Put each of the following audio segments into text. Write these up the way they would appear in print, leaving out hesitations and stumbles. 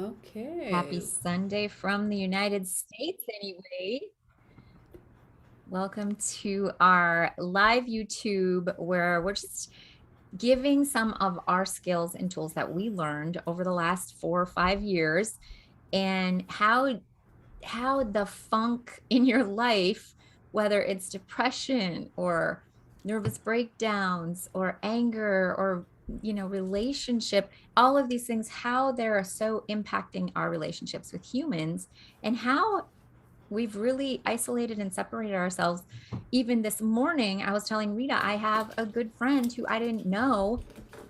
Happy Okay. Sunday from the United States, anyway. Welcome to our live YouTube where we're just giving some of our skills and tools that we learned over the last 4 or 5 years and how the funk in your life, whether it's depression or nervous breakdowns or anger or relationship, all of these things, how they're so impacting our relationships with humans, and how we've really isolated and separated ourselves. Even this morning, I was telling Rita, I have a good friend who I didn't know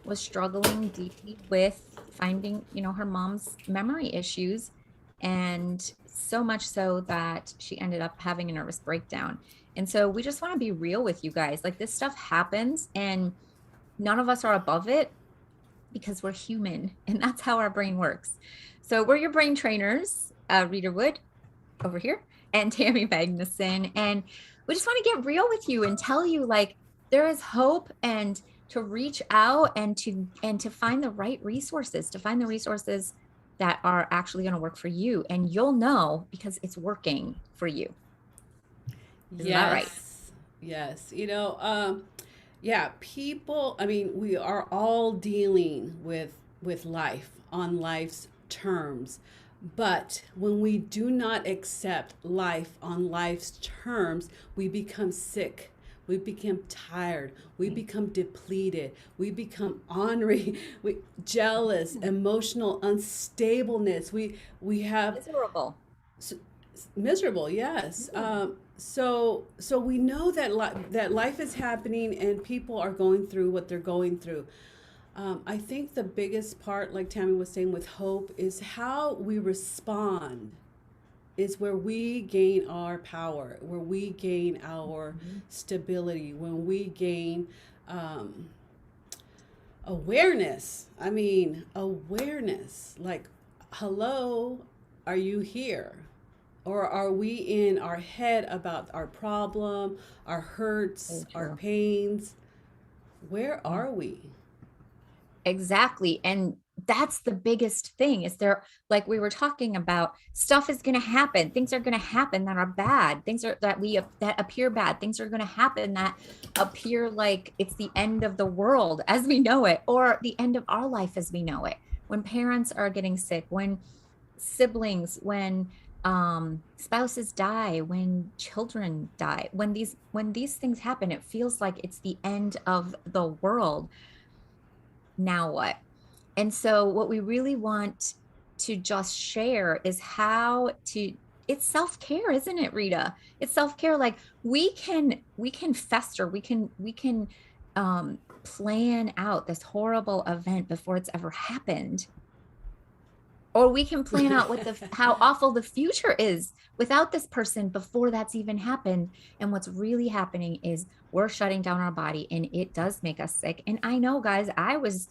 was struggling deeply with finding, her mom's memory issues. And so much so that she ended up having a nervous breakdown. And so we just want to be real with you guys. Like, this stuff happens and none of us are above it because we're human and that's how our brain works. So we're your brain trainers, Rita Wood over here and Tammy Magnuson. And we just want to get real with you and tell you, like, there is hope, and to reach out and to find the right resources, to find the resources that are actually going to work for you. And you'll know because it's working for you. Isn't that right? Yes. Yes. Yeah, people, I mean, we are all dealing with life on life's terms. But when we do not accept life on life's terms, we become sick. We become tired. We become depleted. We become ornery, jealous, emotional unstableness. We have Miserable. s- miserable, yes. So we know that that life is happening and people are going through what they're going through. I think the biggest part, like Tammy was saying, with hope is how we respond is where we gain our power, where we gain our Mhm. stability, when we gain um, awareness. I mean, awareness. Like, hello, are you here? Or are we in our head about our problem, our hurts, So our true. pains? Where Yeah. are we? Exactly. And that's the biggest thing is there, like we were talking about, stuff is going to happen. Things are going to happen that are bad. Things are that appear bad. Things are going to happen that appear like it's the end of the world as we know it, or the end of our life as we know it. When parents are getting sick, when siblings, when spouses die, when children die, when these things happen, it feels like it's the end of the world. Now what? And so what we really want to just share is how to, it's self-care, isn't it, Rita? It's self-care. Like, we can fester, we can plan out this horrible event before it's ever happened, or we can plan out what the how awful the future is without this person before that's even happened. And what's really happening is we're shutting down our body, and it does make us sick. And I know, guys, I was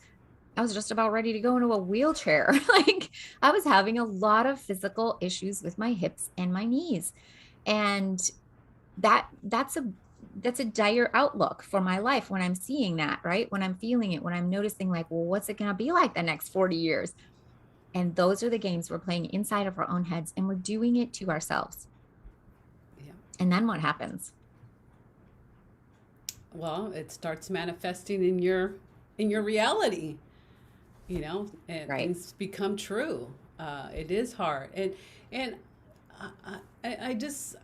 just about ready to go into a wheelchair. Like, I was having a lot of physical issues with my hips and my knees. And that's a dire outlook for my life when I'm seeing that, right? When I'm feeling it, when I'm noticing, like, well, what's it going to be like the next 40 years? And those are the games we're playing inside of our own heads, and we're doing it to ourselves. Yeah. And then what happens? Well, it starts manifesting in your reality, and Right. things become true. It is hard, and I just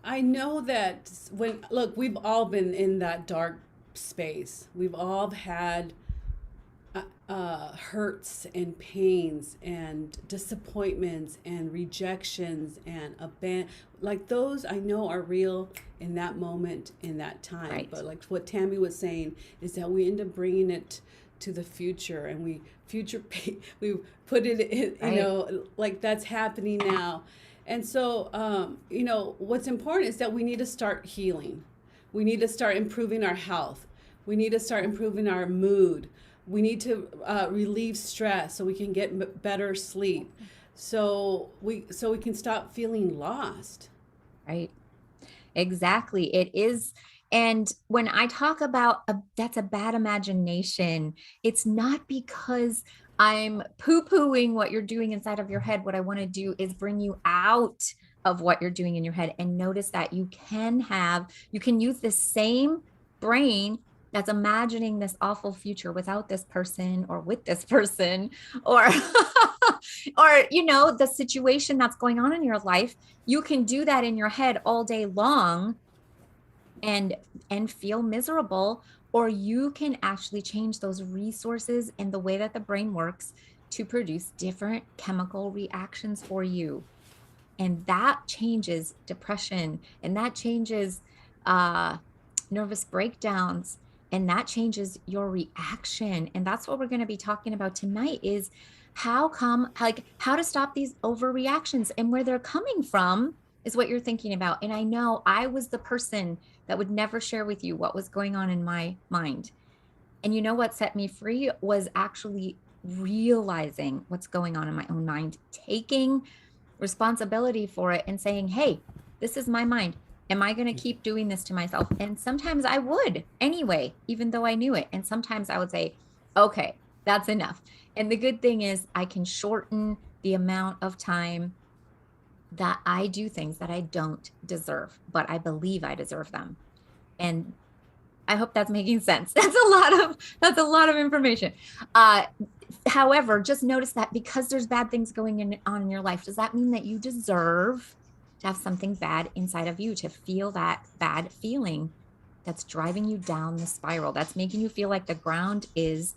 I know that when look, we've all been in that dark space. We've all had hurts and pains and disappointments and rejections and like those I know are real in that moment in that time. Right. But like what Tammy was saying is that we end up bringing it to the future and we put it in, Right. like that's happening now. And so what's important is that we need to start healing. We need to start improving our health. We need to start improving our mood. We need to relieve stress so we can get better sleep. So we can stop feeling lost. Right. Exactly. It is. And when I talk about that's a bad imagination, it's not because I'm poo-pooing what you're doing inside of your head. What I want to do is bring you out of what you're doing in your head and notice that you can use the same brain that's imagining this awful future without this person or with this person or or the situation that's going on in your life. You can do that in your head all day long and feel miserable, or you can actually change those resources and the way that the brain works to produce different chemical reactions for you. And that changes depression, and that changes uh, nervous breakdowns, and that changes your reaction. And that's what we're going to be talking about tonight is how to stop these overreactions, and where they're coming from is what you're thinking about. And I know I was the person that would never share with you what was going on in my mind. And you know what set me free was actually realizing what's going on in my own mind, taking responsibility for it and saying, hey, this is my mind. Am I going to keep doing this to myself? And sometimes I would anyway, even though I knew it. And sometimes I would say, okay, that's enough. And the good thing is I can shorten the amount of time that I do things that I don't deserve, but I believe I deserve them. And I hope that's making sense. That's a lot of information. However, just notice that because there's bad things on in your life, does that mean that you deserve to have something bad inside of you, to feel that bad feeling that's driving you down the spiral, that's making you feel like the ground is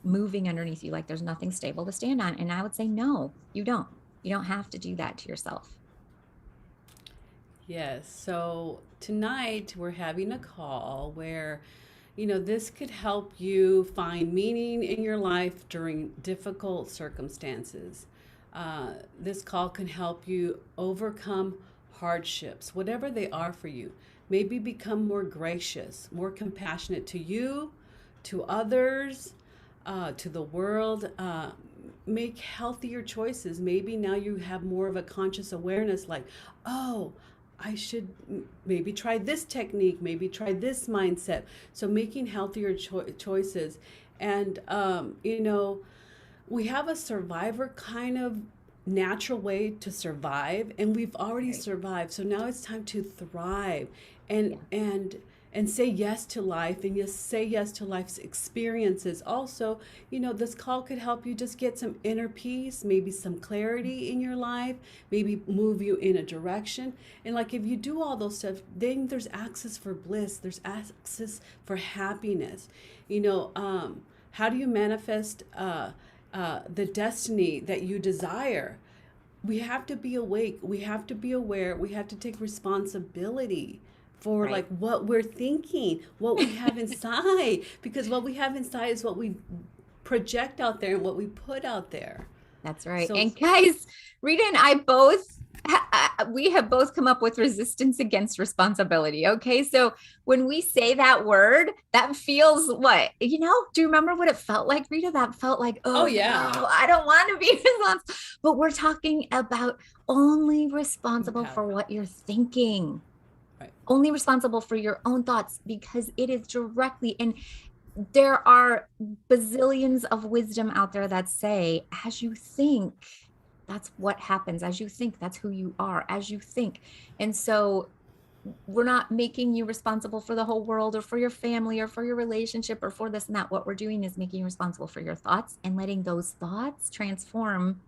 moving underneath you, like there's nothing stable to stand on? And I would say, no, you don't. You don't have to do that to yourself. Yes. So tonight we're having a call where, this could help you find meaning in your life during difficult circumstances. This call can help you overcome hardships, whatever they are for you. Maybe become more gracious, more compassionate to you, to others, to the world. Make healthier choices. Maybe now you have more of a conscious awareness like, oh, I should maybe try this technique, maybe try this mindset. So making healthier choices. And, we have a survivor kind of natural way to survive, and we've already Right. survived. So now it's time to thrive Yeah. and say yes to life, and just say yes to life's experiences. Also, this call could help you just get some inner peace, maybe some clarity in your life, maybe move you in a direction. And like if you do all those stuff, then there's access for bliss, there's access for happiness. How do you manifest the destiny that you desire? We have to be awake, we have to be aware, we have to take responsibility for Right. like what we're thinking, what we have inside, because what we have inside is what we project out there and what we put out there. That's right. So And guys, Rita and I both we have both come up with resistance against responsibility. Okay. So when we say that word, that feels what? Do you remember what it felt like, Rita? That felt like, oh oh no, yeah, I don't want to be responsible. But we're talking about only responsible for empower, what you're thinking, right. only responsible for your own thoughts, because it is directly. And there are bazillions of wisdom out there that say, as you think, that's what happens. As you think, that's who you are, as you think. And so we're not making you responsible for the whole world or for your family or for your relationship or for this and that. What we're doing is making you responsible for your thoughts and letting those thoughts transform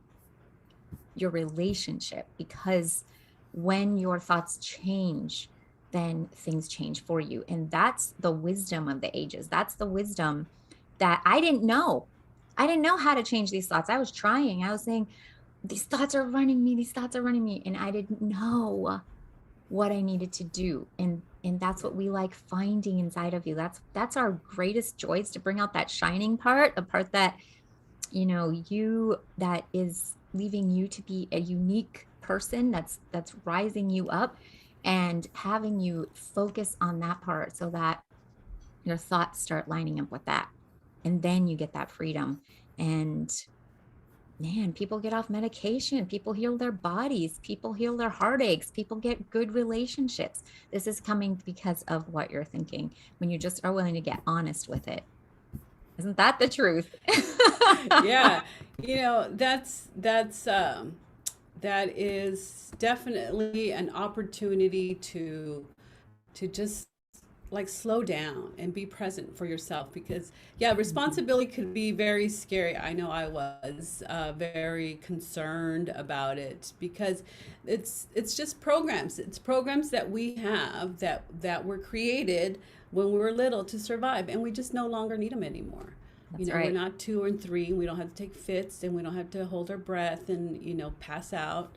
your relationship, because when your thoughts change, then things change for you. And that's the wisdom of the ages. That's the wisdom that I didn't know. I didn't know how to change these thoughts. I was trying. I was saying, these thoughts are running me. These thoughts are running me. And I didn't know what I needed to do. And that's what we like finding inside of you. That's our greatest joy, is to bring out that shining part, the part that that is leaving you to be a unique person, that's rising you up, and having you focus on that part so that your thoughts start lining up with that, and then you get that freedom. And man, people get off medication, people heal their bodies, people heal their heartaches, people get good relationships. This is coming because of what you're thinking when you just are willing to get honest with it. Isn't that the truth? Yeah, that is definitely an opportunity to just like slow down and be present for yourself, because yeah, responsibility could be very scary. I know I was very concerned about it, because it's just programs. It's programs that we have that were created when we were little to survive, and we just no longer need them anymore. That's We're right. not 2 and 3. We don't have to take fits, and we don't have to hold our breath and pass out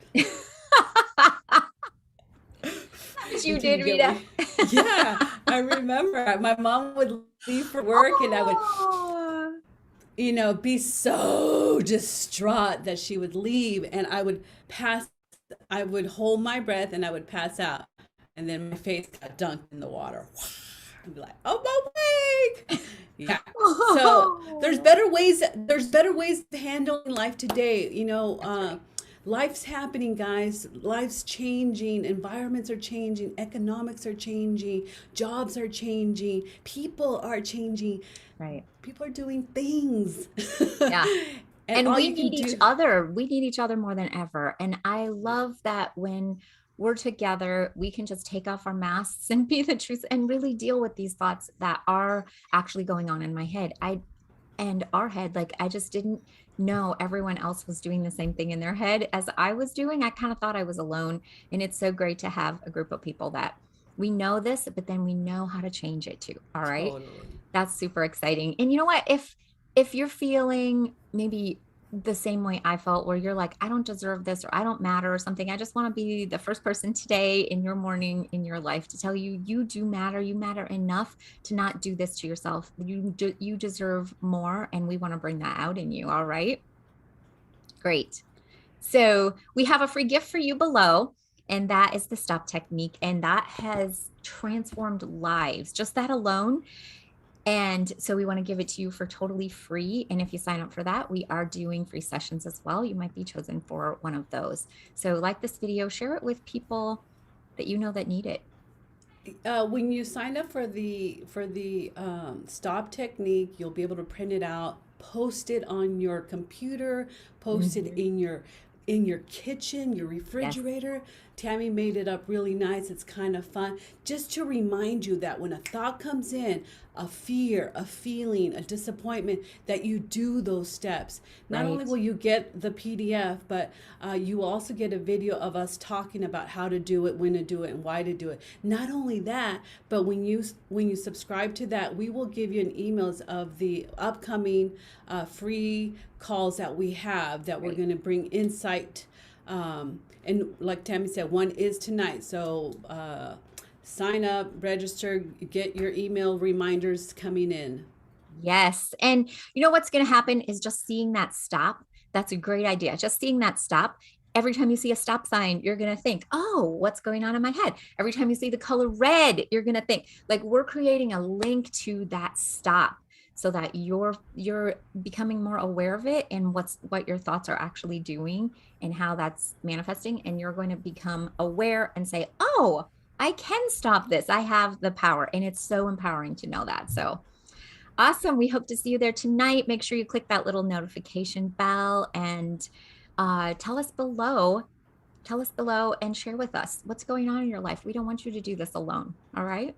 As you until did, you get Rita. what. Yeah, I remember my mom would leave for work, and I would, Oh, be so distraught that she would leave, and I would hold my breath and I would pass out. And then my face got dunked in the water. I'd be like, "Oh, I'm awake." Yeah. So oh. there's better ways to handling life today. That's right. Life's happening, guys. Life's changing. Environments are changing. Economics are changing. Jobs are changing. People are changing. Right. People are doing things. Yeah. And And all we you can need each do. other. We need each other more than ever. And I love that when we're together, we can just take off our masks and be the truth and really deal with these thoughts that are actually going on in my head. And our head, like I just didn't know everyone else was doing the same thing in their head as I was doing. I kind of thought I was alone. And it's so great to have a group of people that we know this, but then we know how to change it too. All right. Totally. That's super exciting. And you know what? If you're feeling maybe the same way I felt, where you're like, I don't deserve this or I don't matter or something, I just want to be the first person today in your morning in your life to tell you you do matter. You matter enough to not do this to yourself. You deserve more, and we want to bring that out in you. All right. Great. So we have a free gift for you below, and that is the stop technique. And that has transformed lives, just that alone. And so we want to give it to you for totally free. And if you sign up for that, we are doing free sessions as well. You might be chosen for one of those. So like this video, share it with people that you know that need it. When you sign up for the stop technique, you'll be able to print it out, post it on your computer, post it Mhm. in your kitchen, your Yes, refrigerator. Tammy made it up really nice. It's kind of fun, just to remind you that when a thought comes in, a fear, a feeling, a disappointment, that you do those steps. Not only right. will you get the PDF, but you will also get a video of us talking about how to do it, when to do it, and why to do it. Not only that, but when you subscribe to that, we will give you an emails of the upcoming free calls that we have, that we're Right. going to bring insight. And like Tammy said, one is tonight. So sign up, register, get your email reminders coming in. Yes. And you know what's going to happen is just seeing that stop. That's a great idea. Just seeing that stop. Every time you see a stop sign, you're going to think, oh, what's going on in my head? Every time you see the color red, you're going to think, like, we're creating a link to that stop so that you're becoming more aware of it and what your thoughts are actually doing and how that's manifesting. And you're going to become aware and say, oh, I can stop this. I have the power. And it's so empowering to know that. So awesome. We hope to see you there tonight. Make sure you click that little notification bell and tell us below. Tell us below and share with us what's going on in your life. We don't want you to do this alone. All right.